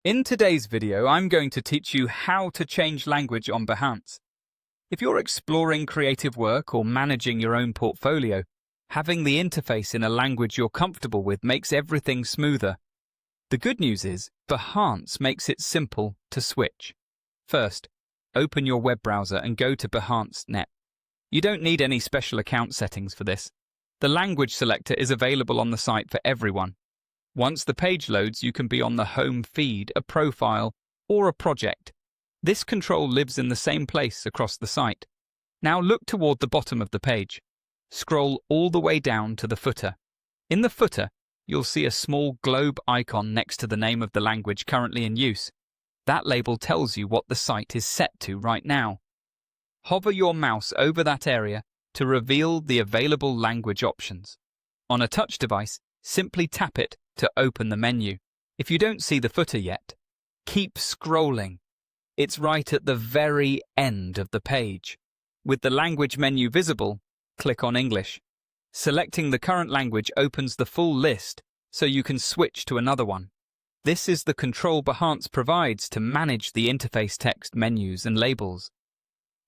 In today's video, I'm going to teach you how to change language on Behance. If you're exploring creative work or managing your own portfolio, having the interface in a language you're comfortable with makes everything smoother. The good news is, Behance makes it simple to switch. First, open your web browser and go to Behance.net. You don't need any special account settings for this. The language selector is available on the site for everyone. Once the page loads, you can be on the home feed, a profile, or a project. This control lives in the same place across the site. Now look toward the bottom of the page. Scroll all the way down to the footer. In the footer, you'll see a small globe icon next to the name of the language currently in use. That label tells you what the site is set to right now. Hover your mouse over that area to reveal the available language options. On a touch device, simply tap it to open the menu. If you don't see the footer yet, keep scrolling. It's right at the very end of the page. With the language menu visible, click on English. Selecting the current language opens the full list, so you can switch to another one. This is the control Behance provides to manage the interface text menus and labels.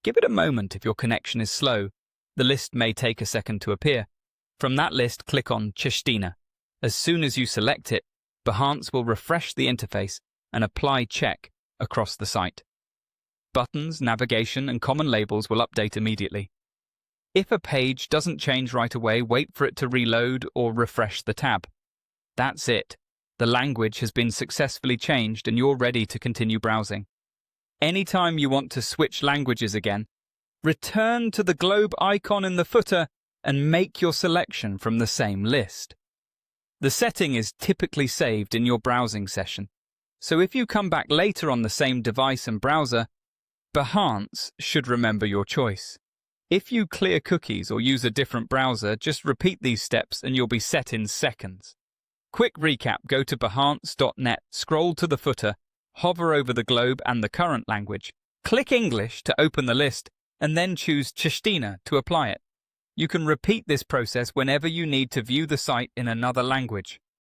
Give it a moment if your connection is slow. The list may take a second to appear. From that list, click on Czechtina. As soon as you select it, Behance will refresh the interface and apply check across the site. Buttons, navigation, and common labels will update immediately. If a page doesn't change right away, wait for it to reload or refresh the tab. That's it. The language has been successfully changed and you're ready to continue browsing. Anytime you want to switch languages again, return to the globe icon in the footer and make your selection from the same list. The setting is typically saved in your browsing session, so if you come back later on the same device and browser, Behance should remember your choice. If you clear cookies or use a different browser, just repeat these steps and you'll be set in seconds. Quick recap: go to Behance.net, scroll to the footer, hover over the globe and the current language, click English to open the list, and then choose Czechtina to apply it. You can repeat this process whenever you need to view the site in another language.